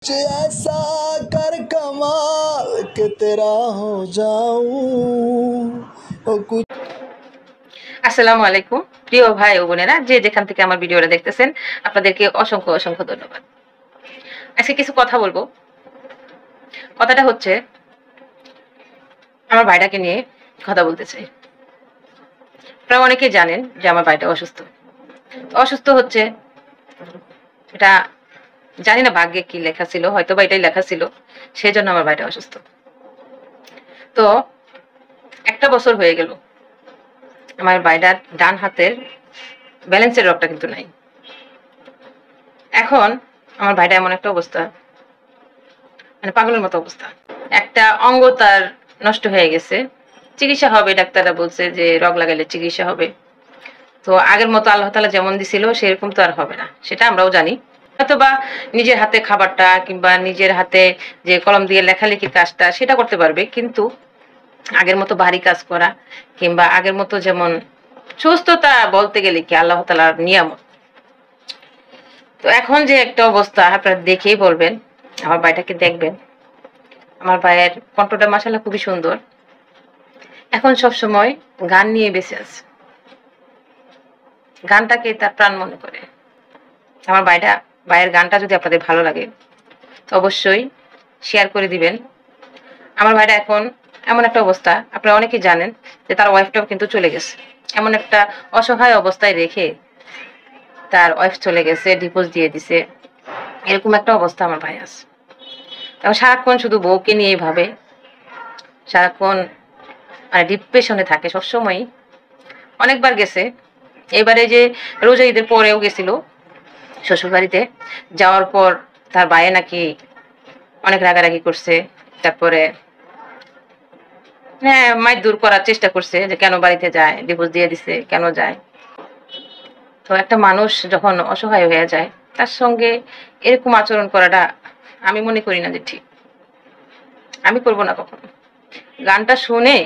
ऐसा कर कमाल के तेरा हो जाऊं ओ कुछ। আসসালামু আলাইকুম প্রিয় ভাই ও বোনেরা, যে যেখান থেকে আমার ভিডিওটা দেখতেছেন আপনাদেরকে অসংখ্য অসংখ্য ধন্যবাদ। আজকে কিছু কথা বলবো। কথাটা হচ্ছে আমার ভাইটাকে নিয়ে কথা বলতে চাই। আপনারা অনেকেই জানেন যে আমার ভাইটা অসুস্থ। অসুস্থ হচ্ছে এটা জানি না ভাগ্যে কি লেখা ছিল, হয়তো বা এটাই লেখা ছিল, সেই জন্য আমার ভাইটা অসুস্থ। তো একটা বছর হয়ে গেল আমার ভাইটার ডান হাতের ব্যালেন্সের রগটা কিন্তু নাই। এখন আমার ভাইটা এমন একটা অবস্থা, মানে পাগলের মতো অবস্থা। একটা অঙ্গ তার নষ্ট হয়ে গেছে, চিকিৎসা হবে, ডাক্তাররা বলছে যে রগ লাগাইলে চিকিৎসা হবে। তো আগের মতো আল্লাহ তাআলা যেমন দিছিল সেরকম তো আর হবে না, সেটা আমরাও জানি। হয়তোবা নিজের হাতে খাবারটা কিংবা নিজের হাতে যে কলম দিয়ে লেখালেখির কাজটা সেটা করতে পারবে, কিন্তু আগের মতো ভারী কাজ করা কিংবা আগের মতো যেমন সুস্থতা বলতে গেলে কি আল্লাহ তাআলার নিয়ামত। তো এখন যে একটা অবস্থা আপনারা দেখেই বলবেন, আমার ভাইটাকে দেখবেন। আমার ভাইয়ের কণ্ঠটা মাশাআল্লাহ খুবই সুন্দর। এখন সব সময় গান নিয়ে বেঁচে আছে, গানটাকে তার প্রাণ মনে করে। আমার ভাইয়ের গানটা যদি আপনাদের ভালো লাগে তো অবশ্যই শেয়ার করে দিবেন। আমার ভাইটা এখন এমন একটা অবস্থা, আপনারা অনেকেই জানেন যে তার ওয়াইফটাও কিন্তু চলে গেছে। এমন একটা অসহায় অবস্থায় রেখে তার ওয়াইফ চলে গেছে, ডিভোর্স দিয়ে দিছে, এরকম একটা অবস্থা আমার ভাই আছে। এখন সারাক্ষণ শুধু বউকে নিয়েই ভাবে, সারাক্ষণ মানে ডিপ্রেশনে থাকে সবসময়। অনেকবার গেছে, এবারে যে রোজা ঈদের পরেও গেছিল শ্বশুর বাড়িতে। যাওয়ার পর তার ভাইয়ে নাকি অনেক রাগারাগি করছে, তারপরে হ্যাঁ মাইর দূর করার চেষ্টা করছে যে কেন বাড়িতে যায়, ডিভোর্স দিয়ে দিছে কেন যায়। তো একটা মানুষ যখন অসহায় হয়ে যায় তার সঙ্গে এরকম আচরণ করাটা আমি মনে করি না যে ঠিক। আমি করবো না কখনো। গানটা শুনে,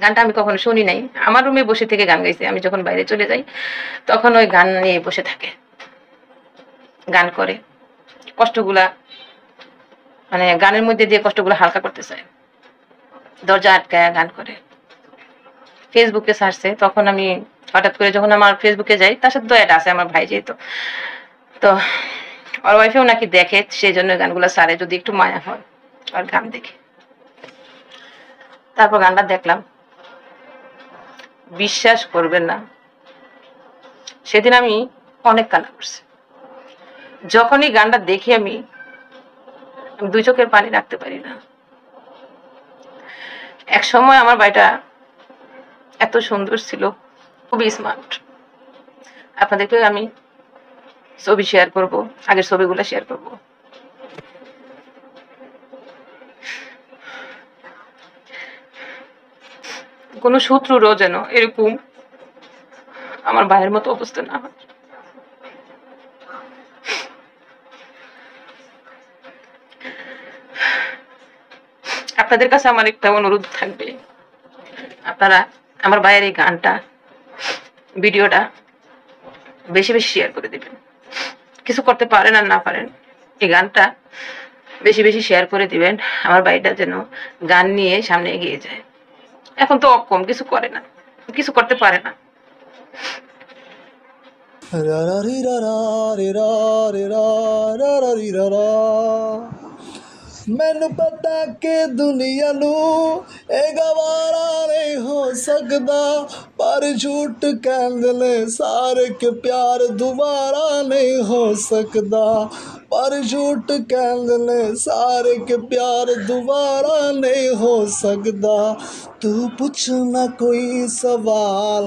গানটা আমি কখনো শুনি নাই, আমার রুমে বসে থেকে গান গাইছে। আমি যখন বাইরে চলে যাই তখন ওই গান নিয়ে বসে থাকে, গান করে কষ্টগুলা, মানে গানের মধ্যে দিয়ে কষ্টগুলো হালকা করতে চায়, দরজা আটকায় গান করে। ফেসবুকে ছাড়ছে, তখন আমি হঠাৎ করে যখন আমার ফেসবুকে যাই, তার সাথে তো অ্যাড আছে আমার ভাই যেহেতু, তো ওর ওয়াইফেও নাকি দেখে, সেই জন্য গানগুলো ছাড়ে, যদি একটু মায়া হয় আর গান দেখে। তারপর গানটা দেখলাম, বিশ্বাস করবেন না, সেদিন আমি অনেক কান্না করছি। যখনই গানটা দেখি আমি দুই চোখের পানি রাখতে পারি না। এক সময় আমার ভাইটা এত সুন্দর ছিল, খুবই স্মার্ট। আপনাদেরকে আমি ছবি শেয়ার করব, আগের ছবিগুলো শেয়ার করব। কোনো শত্রুরও যেন এরকম আমার ভাইয়ের মতো অবস্থা না হয়। আপনাদের কাছে আমার একটা অনুরোধ থাকবে, আপনারা আমার ভাইয়ের এই গানটা, ভিডিওটা বেশি বেশি শেয়ার করে দিবেন। কিছু করতে পারেন আর না পারেন, এই গানটা বেশি বেশি শেয়ার করে দিবেন। আমার ভাইটা যেন গান নিয়ে সামনে এগিয়ে যায়। এখন তো অক্ষম, কিছু করে না, কিছু করতে পারে না। मैनू पता कि दुनिया नू ए गवारा नहीं हो सकता, पर झूठ कहंदे ने सारे के प्यार दोबारा नहीं हो सकता, पर झूठ कहंदे ने सारे के प्यार दोबारा नहीं हो सकता। तू पूछ ना कोई सवाल,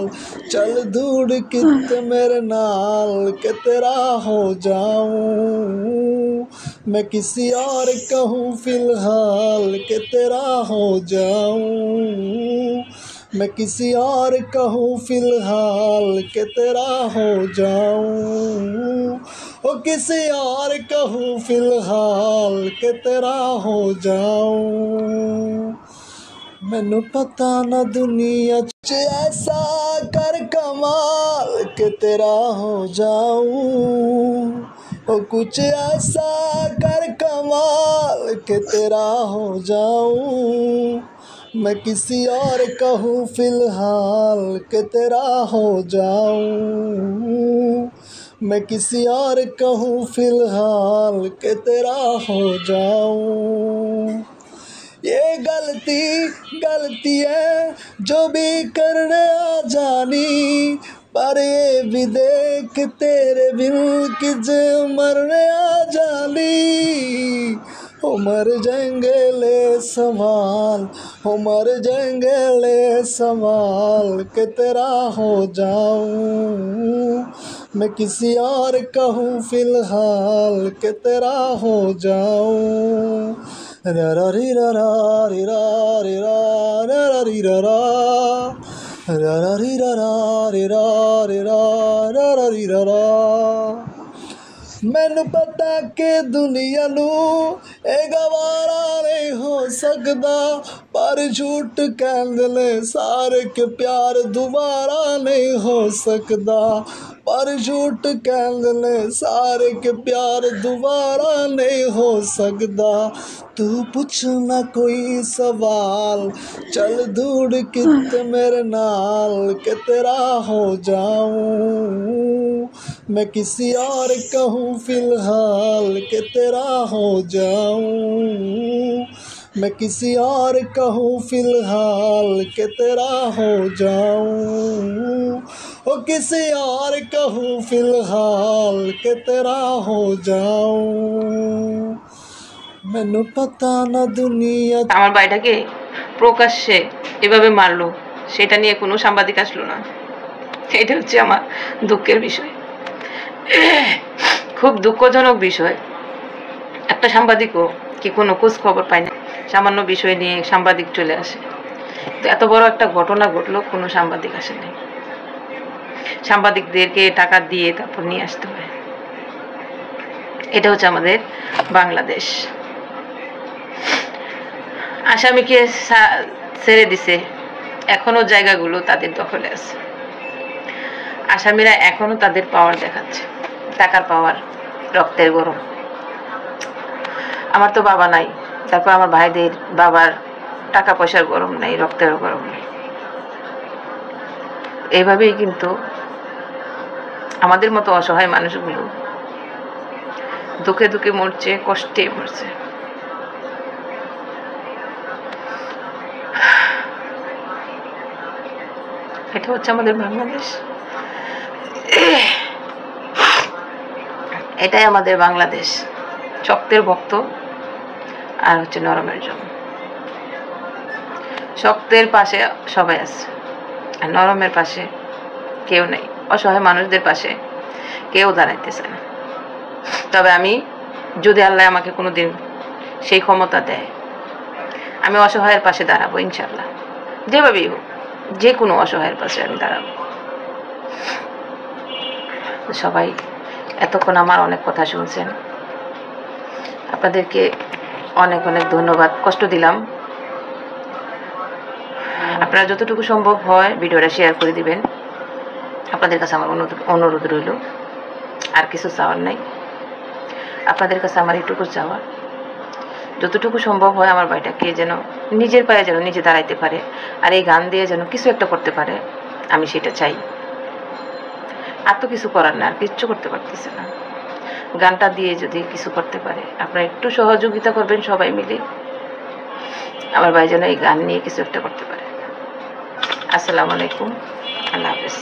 चल दूर कित मेरे नाल के तेरा हो जाऊं मैं किसी और कहूँ फिलहाल के तेरा हो जाऊं मैं किसी और कहूँ फिलहाल के तेरा हो जाऊं ओ किसी और कहूँ फिलहाल के तेरा हो जाऊं। मैनू पता ना दुनिया च ऐसा कर कमाल के तेरा हो जाऊं ओ कुछ ऐसा कर कमाल के तेरा हो जाऊं, मैं किसी और कहूँ फिलहाल के तेरा हो जाऊं, मैं किसी और कहूँ फिलहाल के तेरा हो जाऊं। ये गलती है जो भी करने आ जानी, पर ये भी देख तेरे बिन किसे मरने आ जानी। हो मर जाएंगे ले संभाल, हो मर जाएंगे ले संभाल के तेरा हो जाऊं, मैं किसी और कहूँ फिलहाल के तेरा हो जाऊं। रा रा री रा रा री रा री रा रा रा री रा रा रा रा री रा रा री रा री रा रा रा री रा रा। मैनू पता कि दुनिया नू ए गवारा नहीं हो सकदा, पर झूठ कहंदे ने सारे के प्यार दोबारा नहीं हो सकदा, पर झूठ कहंदे ने सारे के प्यार दोबारा नहीं हो सकदा। तू पुछ ना कोई सवाल, चल दूड़ कित मेरे नाल के तेरा हो जाऊं, मैं किसी और कहूँ फिलहाल के तेरा हो जाऊं, मैं किसी और कहूँ फिलहाल के तेरा हो जाऊं, ओ किसी और कहूँ फिलहाल के तेरा हो जाऊं। मैनू पता ना दुनिया। আমার ভাইটাকে প্রকাশ্যে এভাবে মারলো, সেটা নিয়ে কোনো সাংবাদিক আসলো না। এটা হচ্ছে আমার দুঃখের বিষয়, খুব দুঃখজনক বিষয়। একটা সাংবাদিকও কি কোনো খোঁজ খবর পায় না, সামান্য বিষয় নিয়ে সাংবাদিক চলে আসে। তো এত বড় একটা ঘটনা ঘটলো, কোনো সাংবাদিক আসেনি। সাংবাদিকদেরকে টাকা দিয়ে তারপর নিয়ে আসতে হয়। এটা হচ্ছে আমাদের বাংলাদেশ। আসামিকে ছেড়ে দিছে, এখনো জায়গাগুলো তাদের দখলে আছে। আসামিরা এখনো তাদের পাওয়ার দেখাচ্ছে, টাকার পাওয়ার, রক্তের গরম। আমার তো বাবা নাই, তারপর আমার ভাইদের বাবার টাকা পয়সার গরম নাই, রক্তের গরম নাই। এইভাবেই কিন্তু আমাদের মতো অসহায় মানুষগুলো দুঃখে দুঃখে মরছে, কষ্টে মরছে। এটা হচ্ছে আমাদের বাংলাদেশ, এটাই আমাদের বাংলাদেশ। শক্তের ভক্ত আর হচ্ছে নরমের জন্য। শক্তের পাশে সবাই আছে, আর নরমের পাশে কেউ নেই। অসহায় মানুষদের পাশে কেউ দাঁড়াইতেছে না। তবে আমি, যদি আল্লাহ আমাকে কোনোদিন সেই ক্ষমতা দেয়, আমি অসহায়ের পাশে দাঁড়াবো ইনশাল্লাহ। যেভাবেই হোক, যে কোনো অসহায়ের পাশে আমি দাঁড়াবো। সবাই এতক্ষণ আমার অনেক কথা শুনছেন, আপনাদেরকে অনেক অনেক ধন্যবাদ। কষ্ট দিলাম। আপনারা যতটুকু সম্ভব হয় ভিডিওটা শেয়ার করে দিবেন। আপনাদের কাছে আমার অনুরোধ রইল, আর কিছু চাওয়ার নাই। আপনাদের কাছে আমার এইটুকু চাওয়া, যতটুকু সম্ভব হয় আমার ভাইটাকে যেন নিজের পায়ে যেন নিজে দাঁড়াইতে পারে, আর এই গান দিয়ে যেন কিছু একটা করতে পারে, আমি সেটা চাই। আর তো কিছু করার না, আর কিচ্ছু করতে পারতেছে না। গানটা দিয়ে যদি কিছু করতে পারে, আপনারা একটু সহযোগিতা করবেন সবাই মিলে, আমার ভাই যেন এই গান নিয়ে কিছু একটা করতে পারে। আসসালামু আলাইকুম, আল্লাহ হাফেজ।